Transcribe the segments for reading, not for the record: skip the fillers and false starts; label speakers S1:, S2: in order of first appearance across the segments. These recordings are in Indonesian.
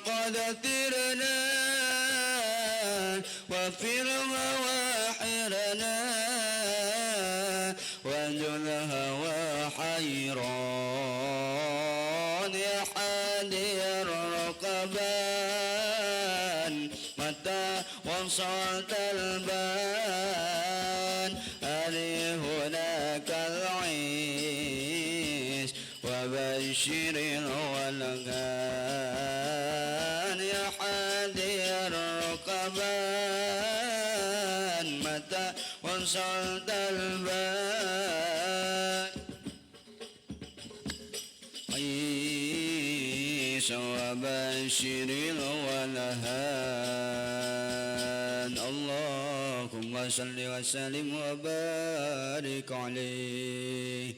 S1: وقد ثرنا وفي الهوى حرنا وجل الهوى حيران يا حادي الرقبان متى وصلت البان ألي هناك العيش وبشر الولغان يا حادي الرقبان متى وصلت البان عيش وبشر الولهان اللهم صل وسلم وبارك عليه.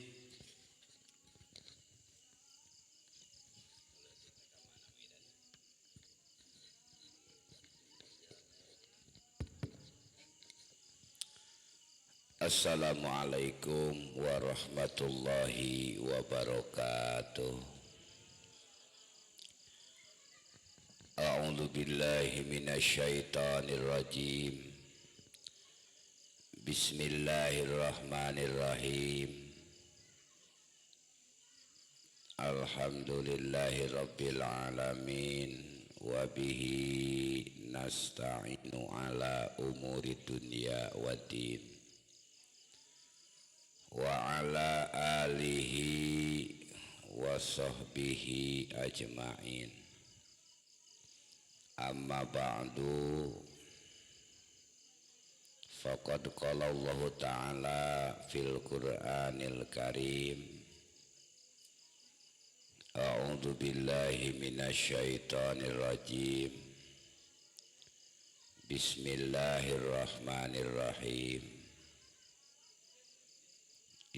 S1: Assalamualaikum warahmatullahi wabarakatuh. A'udzu billahi minasyaitonir rajim. Bismillahirrahmanirrahim. Alhamdulillahi rabbil alamin wa bihi nasta'inu ala umuri dunya waddin. Wa ala alihi wa sahbihi ajma'in. Amma ba'du, faqad qala Allah ta'ala fil Qur'anil Karim. A'udzu billahi minasyaitonir rajim. Bismillahirrahmanirrahim.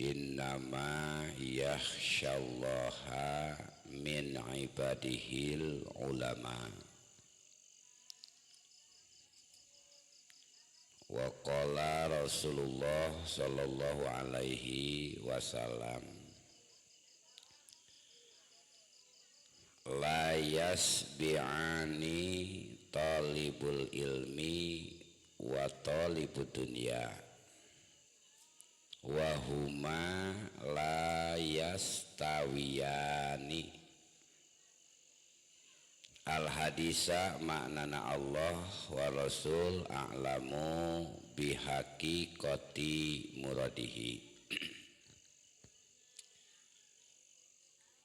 S1: Innama yakhsyallaha min ibadihil ulama. Wa qala Rasulullah sallallahu alaihi wasallam, la yasbi'ani talibul ilmi wa talibud dunya wa huma la yastawiyani. Al hadisa maknana Allah wa Rasul a'lamu bihaqiqati muradihi.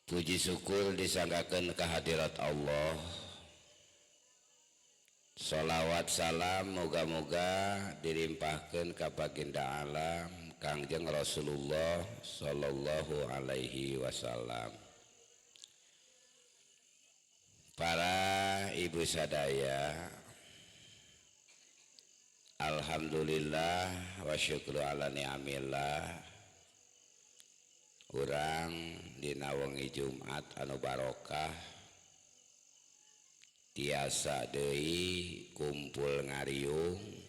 S1: Puji syukur disanggakeun kehadirat Allah. Sholawat salam moga-moga dilimpahkeun ka baginda alam Kangjeng Rasulullah sallallahu alaihi wasallam. Para ibu sadaya, alhamdulillah wa syukru ala ni'amillah. Urang dina wengi Jumat anu barokah tiasa deui kumpul ngariung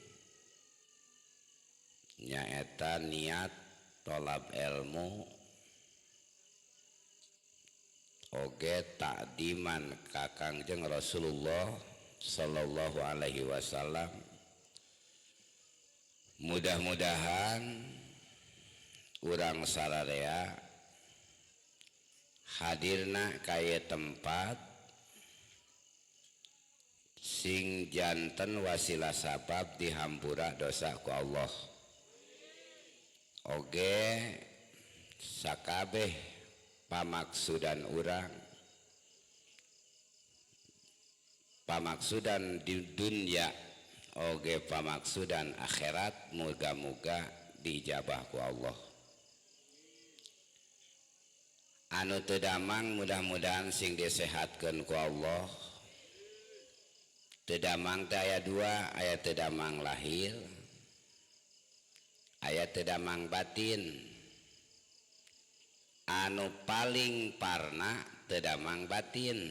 S1: nyaeta niat tolab ilmu oge takdiman ka Kangjeng Rasulullah sallallahu alaihi wasallam. Mudah-mudahan urang sararea hadirna kaya tempat sing janten wasilah sabab dihampura dosa ku Allah. Oge sakabeh pamaksudan urang, pamaksudan di dunia oge pamaksudan akhirat, moga-moga dijabah ku Allah. Anu teu damang mudah-mudahan sing disehatkeun ku Allah. Teu damang teh aya dua, aya teu damang lahir, aya teu damang batin. Anu paling parna teu damang batin.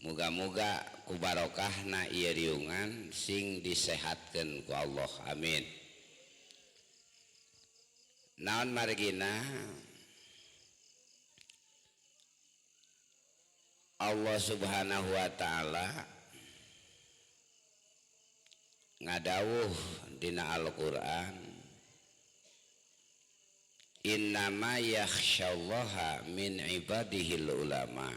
S1: Muga-muga ku barokahna ieu riungan sing disehatkeun ku Allah. Amin. Naon margina Allah Subhanahu wa taala ngadawuh dina Al-Qur'an innama yakhsyallaha min ibadihil ulama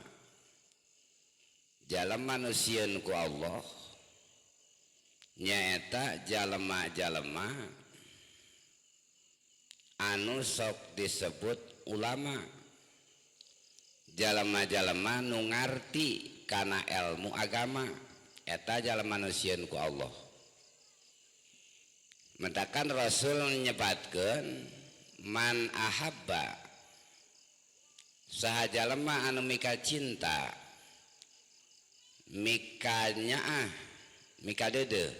S1: jalema nusieun ku Allah nyaeta jalema-jalema anu sok disebut ulama jalema-jalema nu ngarti kana ilmu agama eta jalema nusieun ku Allah. Mentakan Rasul nyebatkeun man ahabba saha jalema anu mika cinta mika nyaah mika deudeuh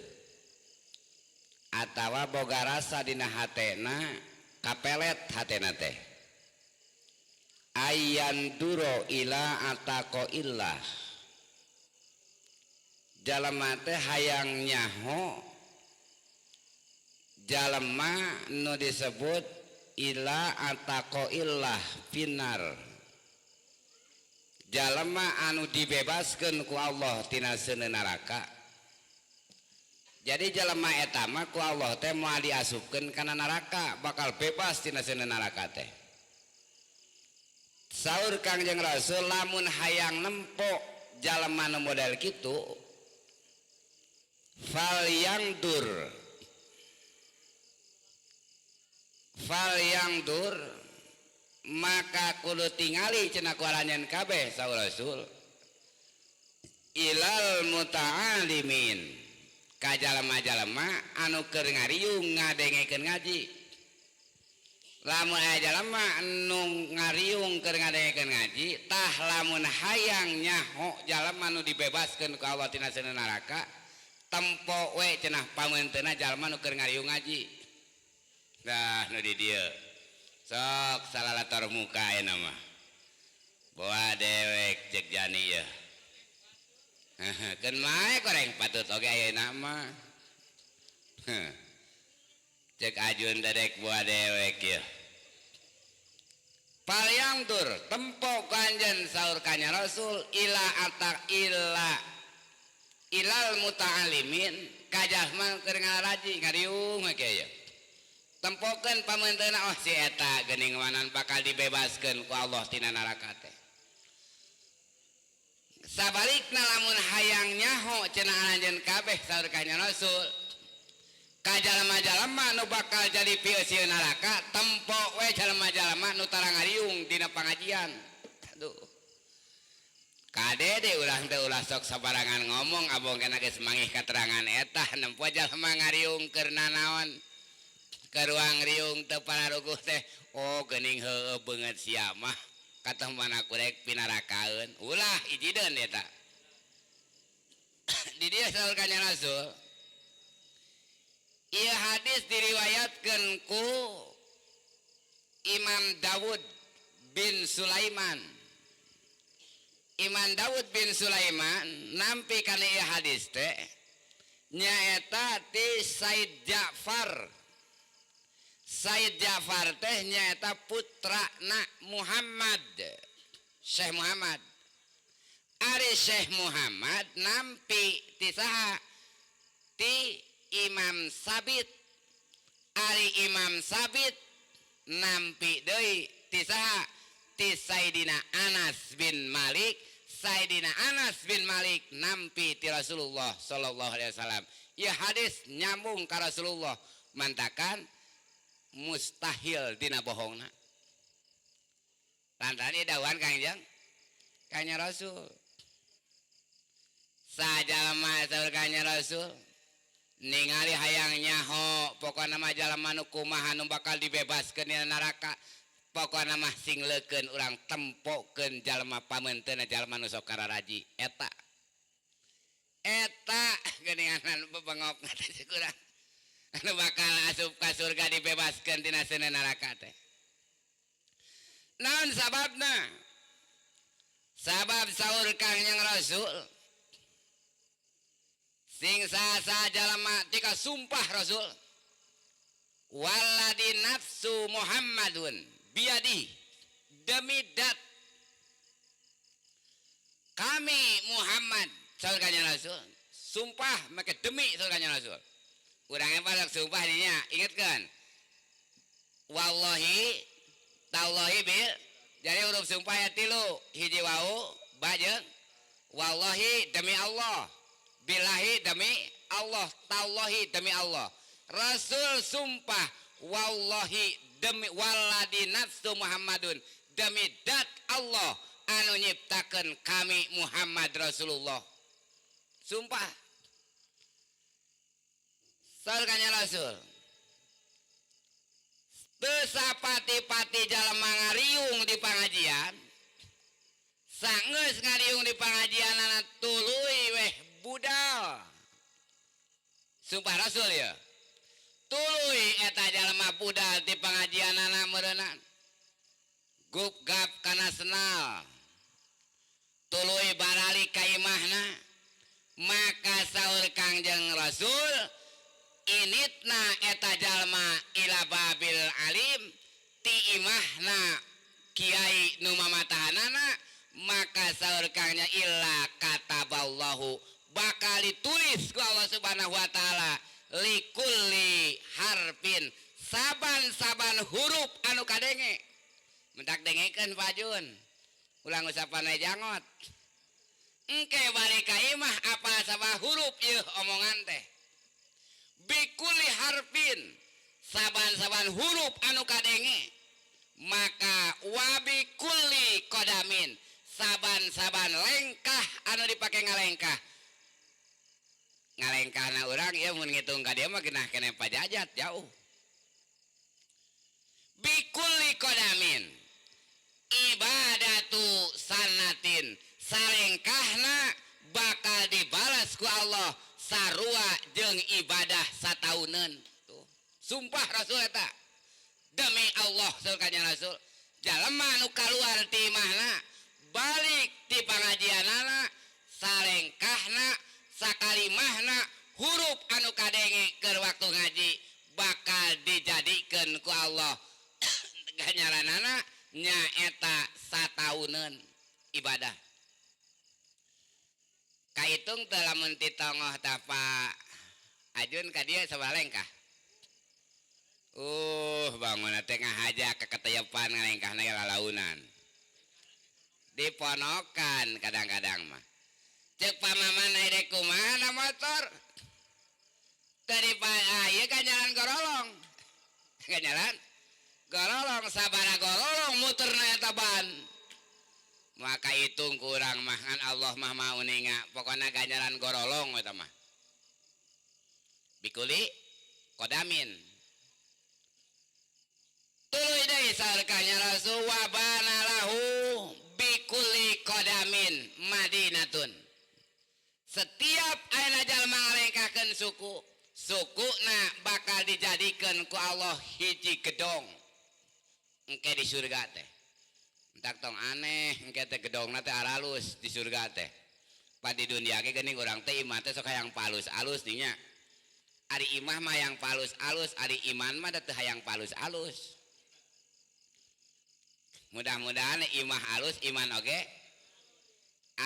S1: atawa boga rasa dina hatena kapelet hatena teh ayan duro ila atako illah jalema teh hayang nyaho jalema nu disebut ila atako illah finar jalema anu dibebaskeun ku Allah tina seuneu neraka. Jadi jalema eta mah ku Allah teh moal diasupkeun kana neraka bakal bebas tina seuneu neraka teh. Saur Kangjeng Rasul lamun hayang nempo jalema nu model kitu fal yang dur maka kudu tingali cenah kuaranjeun kabeh saur Rasul ilal muta'alimin ka jalema-jalema anu keur ngariung ngadengekeun ngaji. Lamun aya jalema anu ngariung keur ngadengekeun ngaji tah lamun hayang nyaho jalema anu dibebaskeun ku Allah tina seuneu neraka tempo we cenah pameunteuna jalema anu keur ngariung ngaji. Dah nu di dieu sok salalator muka ayeuna mah boa dewek cek jani ya keun mae goreng patut oge ayeuna mah cek ajun dadek boa dewek ya palyang tur tempo kanjen saur kanya Rasul ilal muta'alimin kajahman keur ngaraji ngariung we kieu tempokeun pameunteuna oh si eta geuning wanan bakal dibebaskeun ku Allah tina neraka teh. Sabalikna lamun hayang nyaho cenah anjeun kabeh saur kanya Rasul ka jalema-jalema nu bakal jadi pieuseun neraka tempo we jalema-jalema nu tara ngariung dina pangajian. Aduh. Kadede ulah teh ulah sok sabarangan ngomong abongkeun geus mangih katerangan eta nempo jalema ngariung keur nanaon ke ruang riung teu pararuguh teh oh geuning heueuh beungeut sia mah katah mana kurek pinarakaeun ulah ijideun eta di dieu saur kanya Rasul ieu hadis diriwayatkeun ku Imam Dawud bin Sulaiman. Imam Dawud bin Sulaiman nampi kana ieu hadis teh nyaeta ti Said Ja'far. Said Ja'far teh nyaeta putrana Muhammad Syekh Muhammad. Ari Syekh Muhammad nampi ti saha ti Imam Sabit. Ari Imam Sabit nampi deui ti saha ti Sayyidina Anas bin Malik. Sayyidina Anas bin Malik nampi ti Rasulullah sallallahu alaihi wasallam. Ieu hadis nyambung ka Rasulullah mantakan mustahil dina bohongna. Lantaran dawuhan Kangjeng kanya Rasul. Sajalema saur kanya Rasul ningali hayang nyaho pokona mah jalema nu kumaha nu bakal dibebaskeun dina neraka pokona mah singleukeun urang tempokeun jalema pameunteuna jalema nu sok kararaji eta geuningan bebengok teh kurang anu bakal asup ka surga dibebaskeun tina seuneu neraka teh. Naon sababna? Sabab saur Kangjeng Rasul sing saha jalema tika sumpah Rasul waladi nafsu Muhammadun biadi demi dat kami Muhammad surganya Rasul sumpah make demi surganya Rasul urang pada sumpah dinya ingatkan wallahi tallahi bil jadi huruf sumpah ya tilu hiji wau bajeng wallahi demi Allah billahi demi Allah tallahi demi Allah Rasul sumpah wallahi demi waladi nafsu Muhammadun demi dat Allah anu nyiptakeun kami Muhammad Rasulullah sumpah surganya Rasul teu sapati-pati jalema ngariung di pangajian sangeus ngariung di pangajianana tuluy weh budal sumpah Rasul ya tuluy eta jalema budal di pangajianana meureunna gup gap kana senal tuluy barali ka imahna maka saur Kangjeng Rasul initna eta jalma ila babil alim ti imahna kiai nu mamatahanana maka saur kangnya illa kataballahu bakal ditulis ku Allah Subhanahu wa taala likulli harfin saban-saban huruf anu kadenge mentak dengekeun Pak Jun ulang usapan jangot engke balik ka imah apa sabah huruf ieu omongan teh bikulli harfin saban-saban huruf anu kadenge maka wabikulli kodamin saban-saban lengkah anu dipake ngalengkah ngalengkahna urang ieu mun ngitung ka dieu mah genah kene pajajat jauh bikulli kodamin ibadatu sanatin salengkahna bakal dibalas ku Allah sarua jeung ibadah satauneun tuh sumpah Rasul eta demi Allah surganya Rasul jalema nu kaluar ti imahna balik ti pangajianana salengkahna sakalimahna huruf anu kadenge keur waktu ngaji bakal dijadikeun ku Allah ganjaranana nyaeta satauneun ibadah kaitung teu lamun ti tongoh tah Pak Ajun ka dieu sabalengkah bangun teh ngahaja ke keteyepan ngalengkahna lalaunan diponokan kadang-kadang mah cek pamaman aire kumaha na motor tadi ieu kan jalan gorolong kan jalan gorolong sabara gorolong muterna eta ban maka hitung kurang mah ngan Allah mah mau ninga pokona ganjaran gorolong eta mah bikuli kodamin tuluy deui sarkanya Rasul wa bana lahu bikuli kodamin madinatun setiap ayeuna jalma ngalengkahkeun sukuna bakal dijadikeun ku Allah hiji gedong engke di surga teh entak tong aneh engke teh gedongna teh aralus di surga teh pa di dunia ge geuning urang teh imah teh sok hayang palus alus dinya ari imah mah yang palus alus ari iman mah teh hayang palus alus mudah-mudahan imah alus iman oge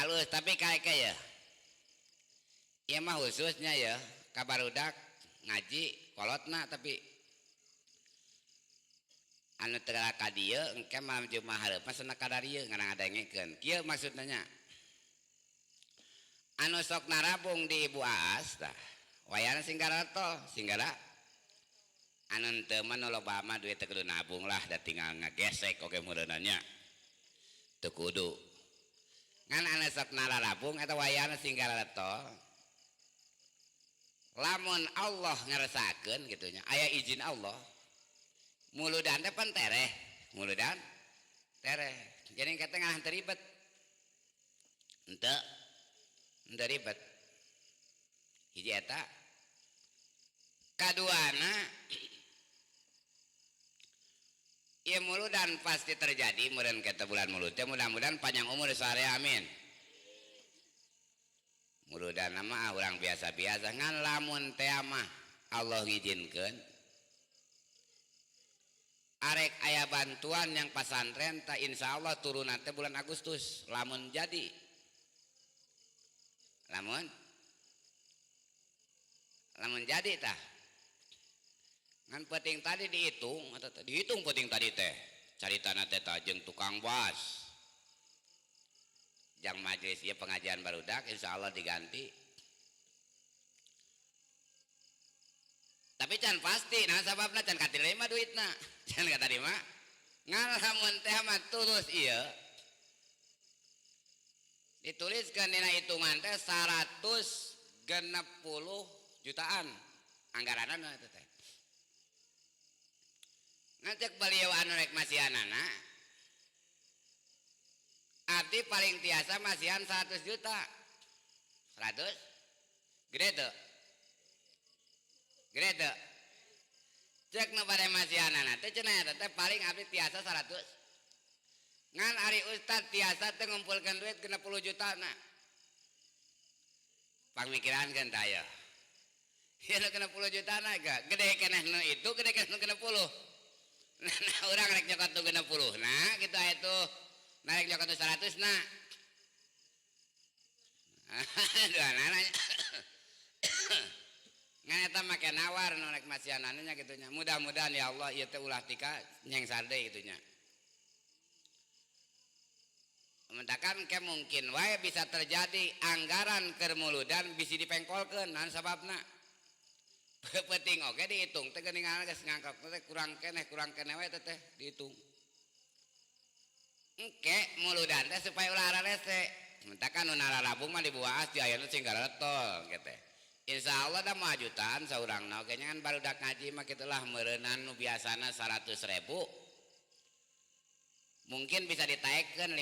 S1: alus tapi kayak ya ieu mah khususnya ya kabarudak ngaji kolotna tapi anu teu ka dieu engke malam Jumat hareup mah cenah kadarieu ngarang ngadengekeun kieu maksudna nya anu sok narabung di Ibu Aas tah wayana singgara anu teu mah nu loba mah duit teu kudu nabung lah da tinggal ngagesek oge meureunna nya teu kudu ngan anu sok narabung eta wayana singgara lamun Allah ngarasakeun gitu nya aya izin Allah muludan teh pan tereh muludan tereh jadi kata ngah teribet ente ribet hiji eta kaduana ieu muludan pasti terjadi meureun kita bulan mulud teh mudah-mudahan panjang umur sarea amin muludan mah urang biasa-biasa ngan lamun teh mah Allah ngizinkeun arek aya bantuan yang pesantren ta insyaallah turun teh bulan Agustus lamun jadi lamun jadi tah ngan penting tadi dihitung penting tadi teh caritana teh jeung tukang bas jang majelis ieu pengajian barudak insyaallah diganti tapi can pasti nah sababna can katerima duitna can katerima ngan lamun teh mah tulus ieu dituliskeun dina hitungan teh 160 jutaan anggaranna teh teh ngajak beliau anu rek masihanana abdi paling tiasa masihan 100 juta 100 gede teu cek nu bade masihanana teh cenah teh paling abdi tiasa 100 ngan ari ustad tiasa teh ngumpulkeun duit 60 juta na pamikirankeun tah aya ieu 60 juta na gede keneh nu itu gede keneh nu 60 nah urang rek nyokot nu 60 nah kitu aya tuh narek nyokot nu 100 na aduh nanya ngan eta make nawar nu rek masihanana nya kitu nya mudah-mudahan ya Allah ieu teh ulah tika nyeng sarde kitu nya mentakan ke mungkin wae bisa terjadi anggaran kermuludan bisa dipengkolkeun naon sababna penting oge dihitung teh geuningan geus ngangkok teh kurang keneh wae teh dihitung engke muludan teh supaya ulah rarese mentakan nu nararabung mah dibuaas di ayeuna sing garetol gitu insyaallah da mah jutaan saurangna oge ngan barudak ngaji mah kitulah meureunan nu biasana 100.000 mungkin bisa ditaikkan 50.000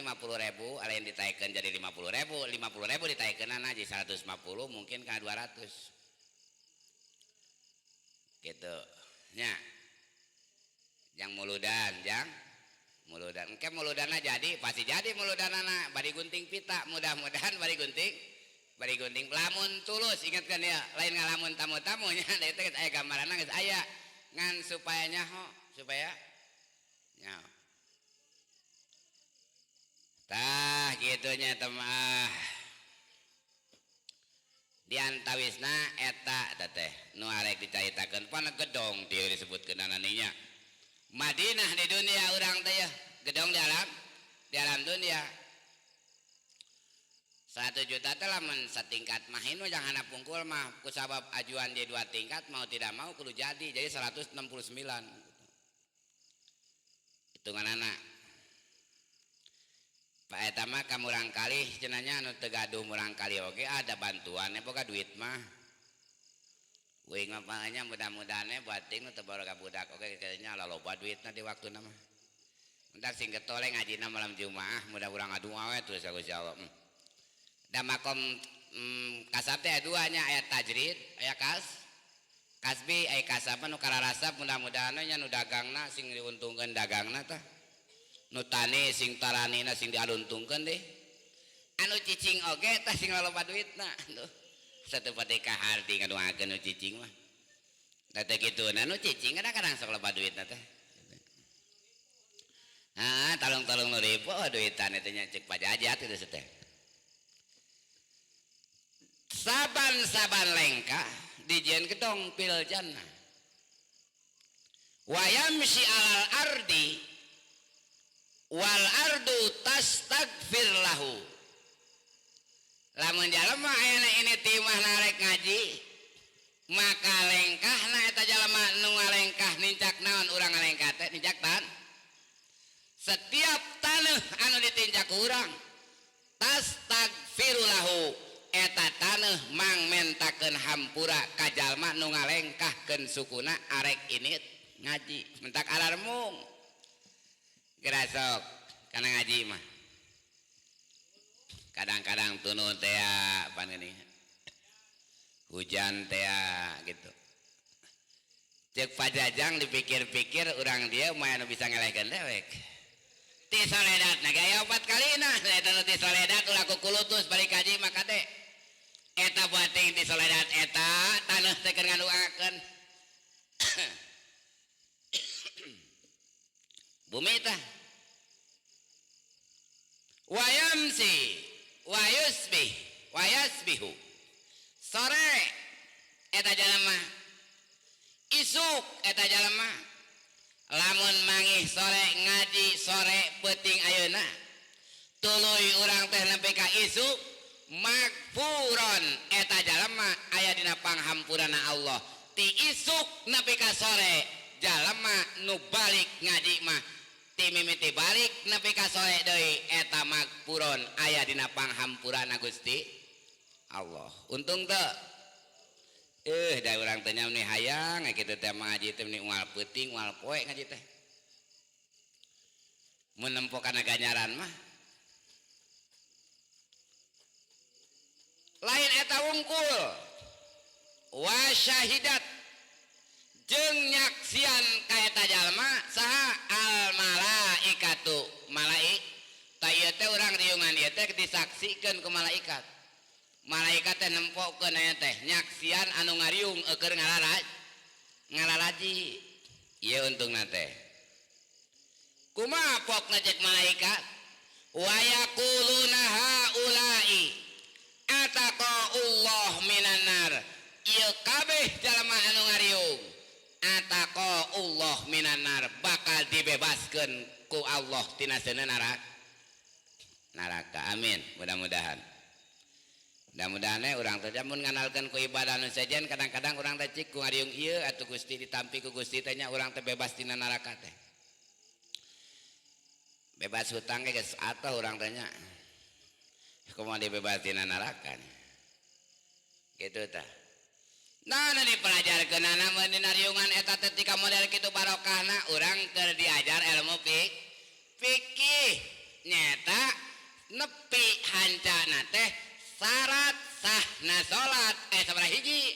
S1: ada yang ditaikkan jadi 50.000 ditaikkan aja 150 mungkin ke 200 gitu nya yang muludan engke muludana jadi pasti jadi muludanana bari gunting pita mudah-mudahan bari gunting lamun tulus ingatkan ya lain ngalamun tamu-tamunya itu aya gambaranna geus aya ngan supaya nyaho supaya nyaho tah gitunya temah diantawisna eta teteh nu arek dicaritakeun pana gedong dieu disebutkeun ananinya Madinah di dunia urang teh ya gedong di alam dunia 100 juta teh lamun satingkat mah inu jangan pungkul mah kusabab ajuan di 2 tingkat mau tidak mau kudu jadi 169 hitungan anak Pak eta mah ka murang kali cenanya anu teu gaduh murang kali oge ada bantuannya boga duit mah. Weuing mapanya mudah-mudahane bating nu teu baroga budak oge kayaknya loba duitna di waktuna mah. Entar sing getole ngajina malam Jumaah mudah urang ngadua we terus Gusti Allah. Da makom kasab teh duanya aya tajrid aya kasbi aya kasab nu kararasab mudah-mudahan nya nu dagangna sing diuntungkeun dagangna tah. Nu tani sing taranina sing dialuntungkeun deh anu cicing oge tah sing loba duitna tuh satu pati kaharti ngaduakeun nu cicing mah da teh kituna nu cicing kadang-kadang sok loba duitna teh talung-talung nu ribu duitan eta nya ceuk pajajat kitu teh saban-saban lengkah dijieun gedong pil jannah wa yamshi alal ardi wal ardu tastagfir lahu lamun jalema ayeuna ini timah narek ngaji maka lengkahna eta jalema nu ngalengkah nincak naon urang ngalengkah teh nincak tan setiap taneuh anu ditinjak urang tastagfir lahu eta taneuh mangmentakeun hampura ka jalma nu ngalengkahkeun sukuna arek ini ngaji mentak alarmung gerasok karena ngaji mah kadang-kadang tunu teh apa ini hujan teh gitu cek pajajang dipikir-pikir orang dia main bisa ngelehkeun dewek ti soledat na gaya 4 kalina eta nu ti soledat ulah kukulutus balik kaji maka teh eta buating ti soledat eta taneuh teh keur ngaduakeun bumi tah wayamsi wayusbihu sore eta jalema isuk eta jalema lamun mangih sore ngaji sore peuting ayeuna tuluy urang teh nepi ka isuk magfuron eta jalema aya dina panghampurana Allah ti isuk nepi ka sore jalema nu balik ngaji mah ti mimiti balik nepi ka sore deui eta magfuron aya dina panghampurana Gusti Allah. Untung teu da urang teh nya meni hayang kitu teh ngaji teh meni unggal peuting unggal poe ngaji teh mun nempo kana ganjaran mah lain eta wungkul wa syahidat jeung nyaksian ka eta jalma saha al malaikatu malaik ta ieu teh urang riungan ieu teh disaksikeun ku malaikat malaikat teh nempokeun aya teh nyaksian anu ngariung keur ngalalaji ieu untungna teh kumaha pokna cek malaikat wa yaquluna haula'i ataqallah minan nar ieu kabeh jalma anu ngariung ataqallah minan nar bakal dibebaskeun ku Allah tina seuneu neraka amin mudah-mudahan urang teh mun nganalkeun ku ibadah nu sajen kadang-kadang urang teh cik ku ngariung ieu atuh Gusti ditampi ku Gusti teh nya urang teh bebas tina neraka teh bebas hutang geus atuh urang teh nya kumaha dibebas tina neraka kitu tah nah dipelajarkeun mun dina riungan eta teh tika model kitu barokahna urang keur diajar ilmu fikih nyata nepi hancana teh syarat sahna salat sabaraha hiji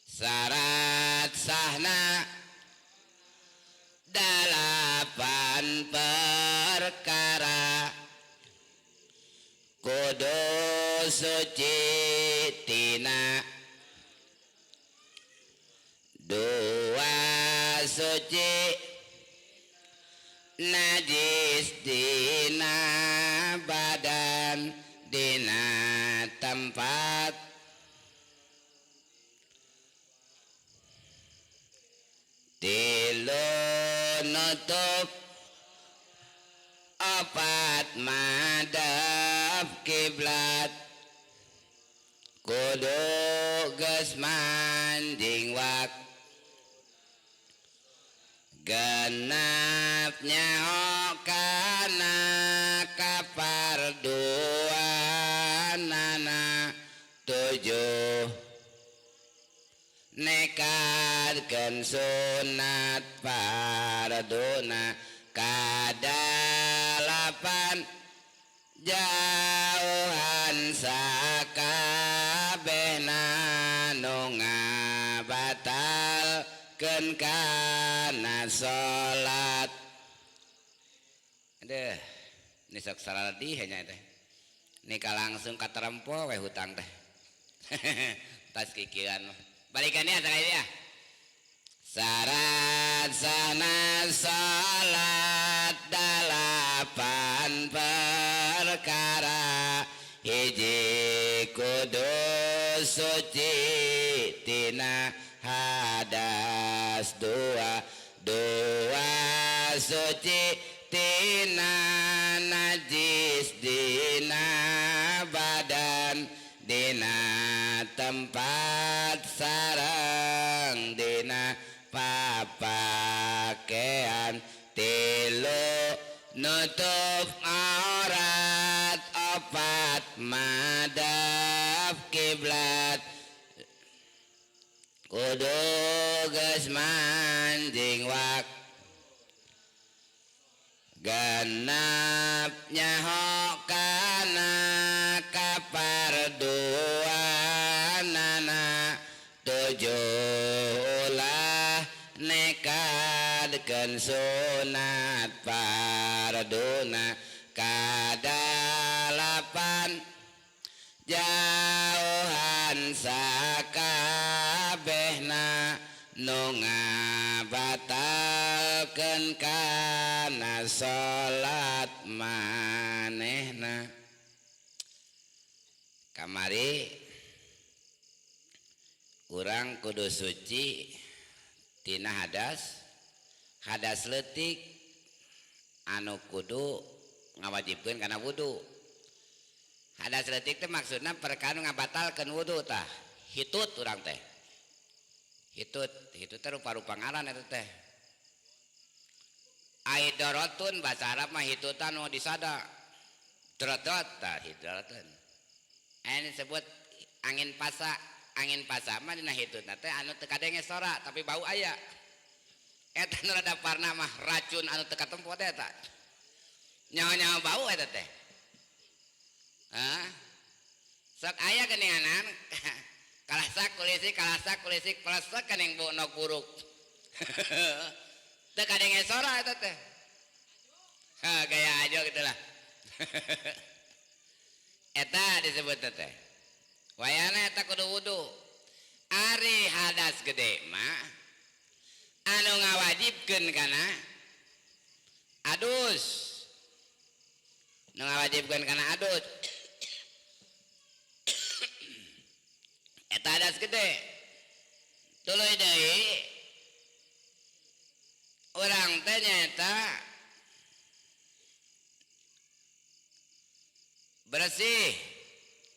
S1: syarat sahna dalapan perkara kudu suci tina dua suci najis dina badan dina tempat tilu nutup opat madhab kiblat kudu geus manjing wak genap nyaho kana kaparduanana tujuh nekadkeun sunat parduna kadalapan jauhan sakabehna nu ngabatalkeun kana salat aduh ini sok saradi hanya teh nikah langsung katerempo we hutang teh tas kikiran balikannya terakhir ya syarat sana salat dalapan perkara hiji kudu suci tina hadas dua suci tina najis dina badan dina tempat sareng dina papakean tilu nutup aurat opat madhab kiblat kudu geus manjing wak genap nyaho kana kaparduanana tujuh ulah nekadkeun sunat parduna kadalapan jauhan sakabehna nu ngabatalkeun kana salat manehna kamari urang kudu suci tina hadas leutik anu kudu ngawajibkeun kana wudu. Hadas leutik teh maksudna perkara nu ngabatalkeun wudu tah. Hitut urang teh. Hitut teh rupa-rupa ngaran eta teh. Aidaratun bahasa Arab mah hitutan nu disada. Drodot tah hidratan. Ini disebut angin pasak mah dina hitutna teh anu teu kadenge sora tapi bau aya. Eta nu rada parna mah racun anu teu katempo teh eta. Nyawa-nyawa bau eta teh. Hah? Sok aya geuninganan kalasak kulisik plastik kening bono kuruk. Teu kadenge sora eta teh. Ha gaya aja gitulah. Eta disebut teh. Wayana eta kudu wudu. Ari hadas gede mah anu ngawajibkeun kana adus. Nu ngawajibkeun kana adus. Eta hadas gede. Tuluy deui urang teh nyaeta bersih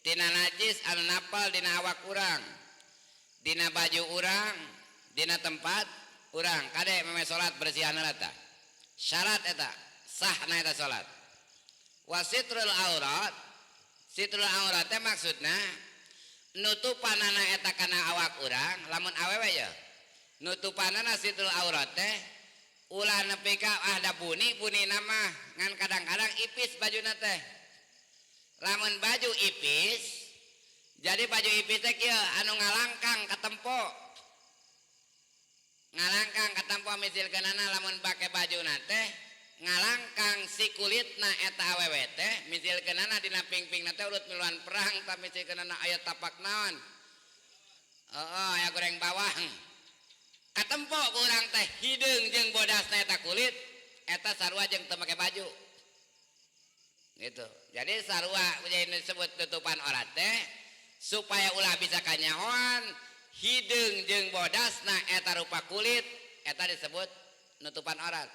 S1: tina najis anu napal dina awak urang, dina baju urang, dina tempat urang. Kade meme salat bersihanna eta. Syarat eta sahna eta salat. Wasitrul aurat, sitrul aurat teh maksudna nutupanana eta kana awak urang, lamun awewe ya. Nutupanana sitrul aurat teh ulah nepi ka da bunina mah ngan kadang-kadang ipis bajuna teh. Lamun baju ipis, jadi baju ipis teh kieu anu ngalangkang katempo. Ngalangkang katempo misilkeunana lamun bake bajuna teh ngalangkang si kulitna eta awewe teh misilkeunana dina pingpingna teh urut miluan perang tah misilkeunana aya tapak naon. Aya goreng bawang. Katempo ku urang teh hideung jeung bodasna eta kulit eta sarua jeung teu make baju. Gitu. Jadi sarua jadi disebut tutupan aurat teh supaya ulah bisa kanyahoan hideung jeung bodasna eta rupa kulit eta disebut nutupan aurat.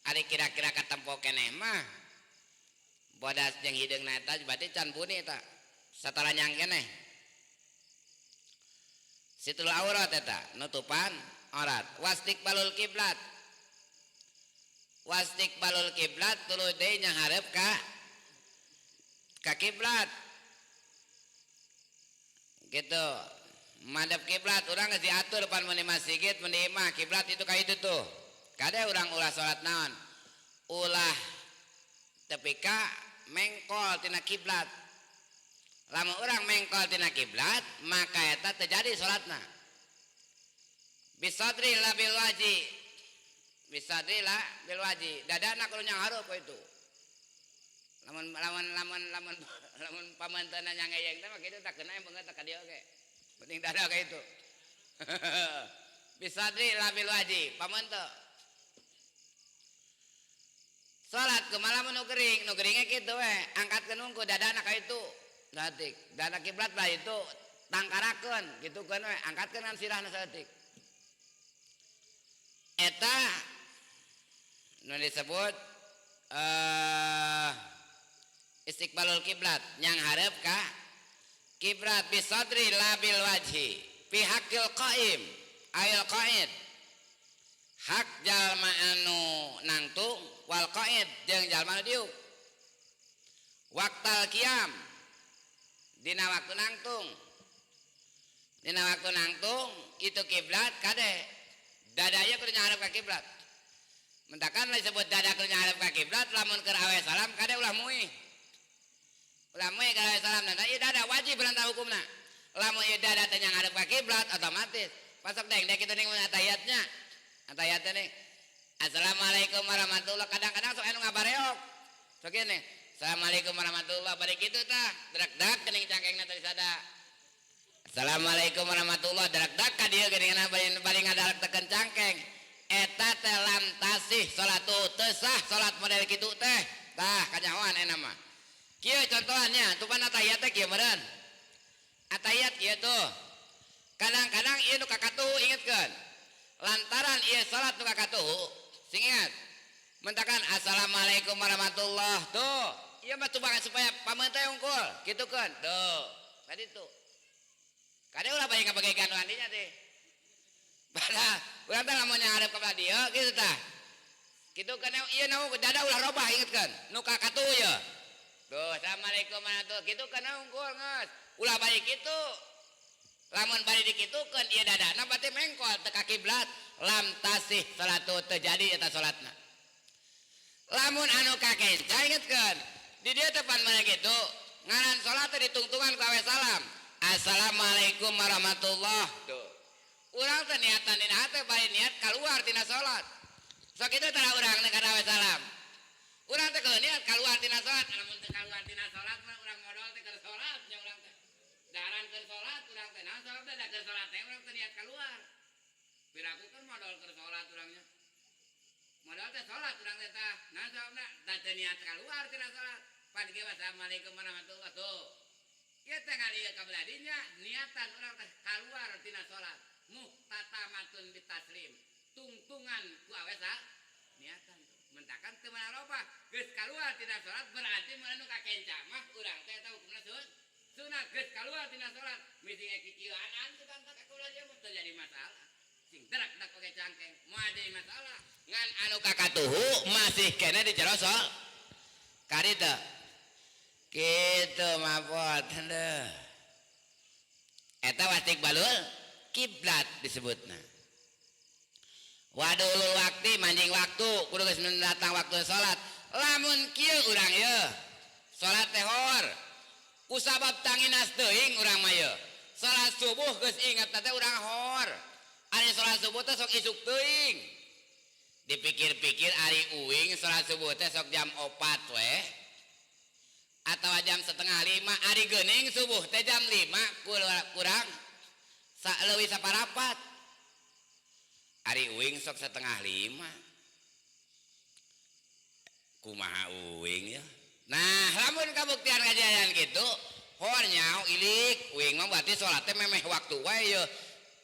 S1: Ari kira-kira katempo keneh mah bodas jeung hideungna eta berarti can buni eta satara nyang keneh. Situl aurat eta nutupan aurat. Wastiqbalul kiblat. Wastiqbalul kiblat tuluy deui nyahareup ka kiblat. Gitu. Madep kiblat urang geus diatur pan mun di masjid mun di imah kiblat itu ka itu tuh. Kade urang ulah salat naon? Ulah tepi ka mengkol tina kiblat. Lamun urang mengkol tina kiblat maka eta terjadi salatna. Bisadri la bil waji. Bisadri la bil waji. Dadana kudu nyanghareup itu. Lamun pamanteuna nyangeyeng teh mah kitu tak kena beungeut ka dieu ge. Penting dada ka itu. Bisadri la bil waji. Pamanto. Salat kumaha nu gering ge kitu we, angkatkeun unggul dadana ka itu. Saeutik. Dana kiblat lah itu tangkarakeun gitukeun we, angkatkeun kan sirahna saeutik. Eta nu disebut istiqbalul kiblat yang hareup ka kiblat bisadri labil wajhi pihakil qaim ayil qaid hak jalma anu nangtung wal qaid jeung jalma anu diuk waktal qiyam dina waktu nangtung itu kiblat kade dadanya kudu ngarep ka kiblat. Mentakan disebut dada kudu ngarep ka kiblat lamun keur awe salam kade ulah muih. Ulah muih ka awe salam dan ieu dada wajib perintah hukumna. Lamun ieu dada teh ngarep ka kiblat otomatis pasok deng kitu ning atayatnya. Atayatnya nih. Assalamualaikum warahmatullahi kadang-kadang sok anu ngabareok. Sok ieu nih. Assalamualaikum warahmatullahi bari kitu tah drak-drak kening cangkengna teh sada. Assalamualaikum warahmatullahi drak-drak ka dieu geuningan bari ngadalek teken cangkeng. Eta teh lantasih salatu teu sah salat model kitu teh. Tah kanyahoan eta mah. Kieu contohannya tupan atayat teh kieu meureun. Atayat kieu tuh. kadang-kadang ieu nu kakatuhu ingetkeun lantaran ieu salat nu kakatuhu sing ingat mentakan assalamualaikum warahmatullah tuh ieu mah tuh supaya pamenteh unggul gitukeun tuh tadi tuh kadang ulah bae ngabagaikan wandinya teh pada urang teh lamun ngarep ka dieu kitu tah kitu kan ieu naon dada ulah robah ingetkeun nu kakatuhu ieu tuh assalamualaikum warahmatullahi kitu kan unggul geus ulah bae kitu lamun bari dikitukeun ieu dadana berarti mengkol teu ka kiblat lam tasih salatu terjadi eta salatna lamun anu kakenca ingetkeun di dieu teh pan mana kitu ngaran salat teh ditungtungan ku awe salam assalamualaikum warahmatullahi tuh urang teh niatan dina hate bari niat kaluar tina salat sok kitu tara urang teh kada awe salam urang teh keur niat kaluar tina salat lamun teu kaluar tina salat mah urang modal teh keur salat nya urang teh daharan keur salat urang teh naon salat teh da keur salat teh urang teh niat kaluar pirakukeun modal keur salat urangnya modal teh salat urang teh tah naon salatna da teu niat kaluar tina salat pan ge assalamualaikum warahmatullahi tuh ieu teh ngalieu ka beladinya niatan urang teh kaluar tina salat muhtatamatun bitaslim tungtungan ku awe niatan mentakan teu meunang robah geus kaluar tina salat berarti meunang nu kakenca mah urang teh eta hukumna sunat geus kaluar tina salat misi ngekicieuan teu kan tak kaluar ieu mah teu jadi masalah sing derak dak oge cangkeng moal jadi masalah ngan anu kakatuhu masih kena di jero sol kari teu kitu mah pot heuh eta wastik balul kiblat disebutna wadulul wakti manjing waktu kudu geus datang waktu salat lamun kieu urang ieu salat teh hor kusabab tanginas teuing urang mah ieu salat subuh geus inget teh urang hor ari salat subuh teh sok isuk teuing dipikir-pikir ari uing salat subuh teh sok jam 4 we atau jam 4:30 ari geuning subuh teh jam 5 kurang leuwih saparapat ari uing sok 4:30 kumaha uing ya nah lamun kabuktian kajian gitu hor nyaho ilik uing mah berarti salat teh memeh waktu wae ye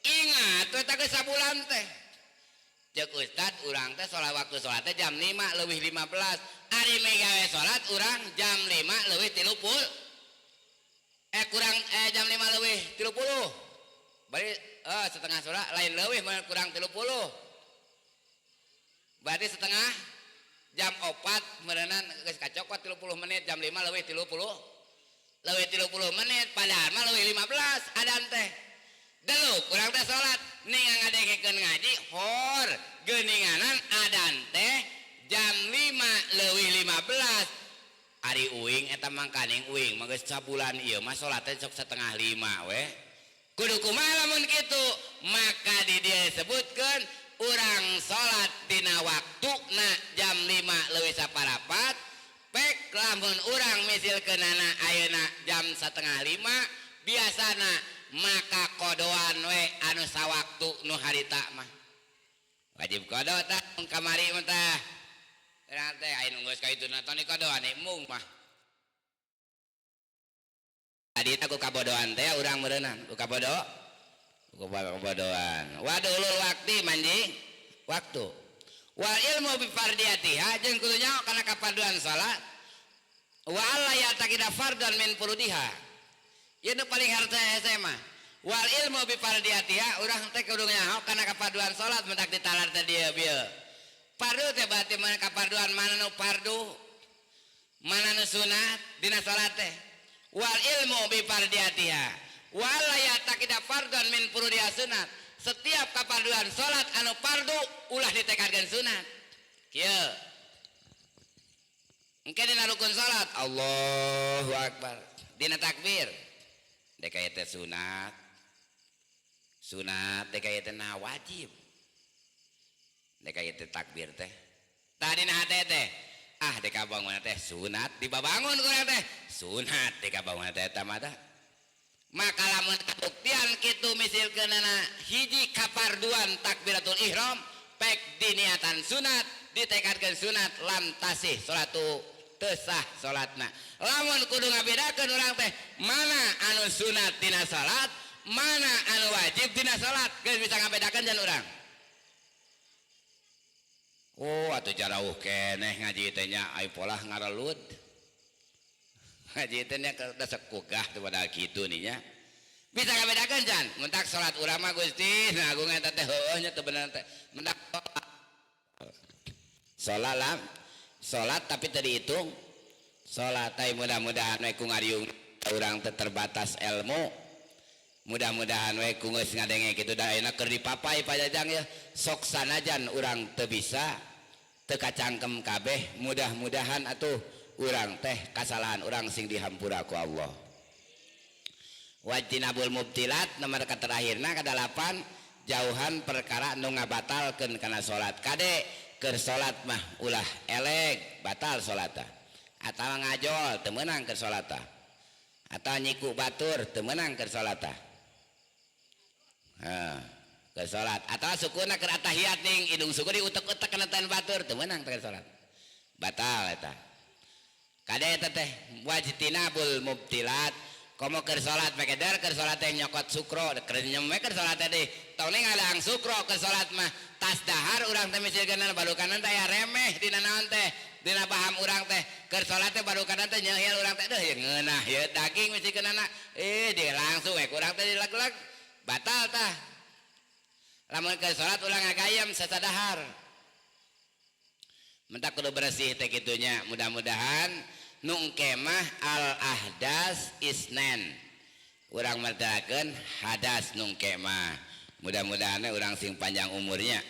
S1: ingat eta geus sabulan teh ceuk ustad urang teh salat waktu salat teh jam 5 leuwih 15 ari megawe salat urang jam 5 leuwih 30 jam 5 leuwih 30 bari setengah salat lain leuwih kurang 30 berarti setengah jam 4 meureunana geus kacokot 30 menit jam 5 leuwih 30 menit padahal mah leuwih 15 adan teh deluk urang teh salat ning ngadengekeun ngaji hor geuninganan adan teh jam 5 leuwih 15 ari uing eta mangkaning uing mah geus sabulan ieu mah salat teh sok 4:30 we kudu kumaha lamun kitu maka di dieu disebutkeun urang salat dina waktuna jam 5 leuwih saparapat pek lamun urang misilkeunana ayeuna jam 4:30 biasana maka kodoan we anu sawaktu nu harita mah wajib kodo tah kamari mah tah urang teh aya nu geus kaituna tong kodoan mung mah adina ku kabodohan teh urang meureunnan ku kabodohan wadulul wakti manjing waktu wal ilmu bi fardiyatiha jeung kudu nyaho kana kafarduan salat wa alla yataqida fardan min furudiha ieu nu paling harta hese mah wal ilmu bi fardiyatiha urang teh kudu nyaho kana kafarduan salat mentak ditalar teh dieu bieu fardu teh berarti mana kafarduan mana nu fardu mana nu sunat dina salat teh wal ilmu bi fardiyatiha wala yataqida fardan min furudiha sunat setiap kafarduan salat anu fardu ulah ditekadkeun sunat kieu engke dina rukun salat Allahu akbar dina takbir dek aya teh sunat dek aya teh wajib dek aya teh takbir teh tah dina hate teh dek abangun teh sunat dibabangun kurang teh sunat dek abangun teh eta mah tah maka lamun kabuktian kitu misilkeunana hiji kafarduan takbiratul ihram pek diniatan sunat ditekadkeun sunat lam tasih salatu teu sah salatna lamun kudu ngabedakeun urang teh mana anu sunat dina salat mana anu wajib dina salat geus bisa ngabedakeun can urang. Oh atuh jauh keneh ngaji teh nya ai polah ngarelut. Ngaji teh nya da sekugah teh padahal kitu nih nya. Bisa ngabedakeun can mentak salat urang mah Gusti nah agung eta teh heueuh nya teu bener teh mentak salat lah salat tapi teu dihitung salat teh mudah-mudahan we ku ngariung urang teh terbatas ilmu mudah-mudahan we ku geus ngadenge kitu da ayeuna keur dipapai pajajang ya sok sanajan urang teu bisa teu kacangkem kabeh mudah-mudahan atuh urang teh kasalahan urang sing dihampura ku Allah. Wajtinabul mubtilat nomor katerakhirna kadalapan jauhan perkara nu ngabatalkeun kana salat. Kade keur salat mah ulah elek batal salata. Atawa ngajol teu meunang keur salata. Atawa nyiku batur teu meunang keur salata. Keur salat atawa sukuna keur atahiyat ning hidung suku diutek-utek kana tan batur teu meunang keur salat. Batal eta. Kade eta teh wajtinabul mubtilat. Komo keur salat make der keur salat teh nyokot sukro keur nyeme keur salat teh tong ngalang sukro keur salat mah tas dahar urang teh misilkeun balukanan teh aya remeh dina naon teh dina paham urang teh keur salat teh balukanan teh nyeuhil urang teh deuh ngeunah ieu daging misilkeunana dia langsung we urang teh dileg-leg batal tah lamun keur salat ulang ngagayem sasadahar mentak kudu bersih teh kitunya mudah-mudahan nungkemah al ahdas isnen urang merdakeun hadas nungkemah mudah-mudahan urang sing panjang umurnya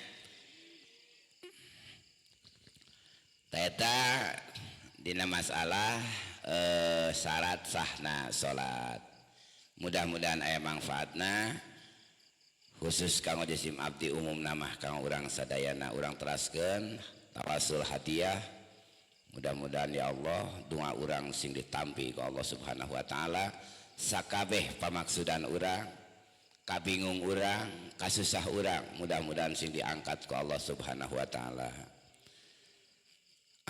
S1: eta dina masalah syarat sahna salat mudah-mudahan aya manfaatna khusus kanggo jisim abdi umum namah kanggo urang sadayana urang teraskeun tawasul hadiah. Mudah-mudahan ya Allah doa urang sing ditampi ku Allah Subhanahu wa taala sakabeh pamaksudan urang kabingung urang kasusah urang mudah-mudahan sing diangkat ku Allah Subhanahu wa taala.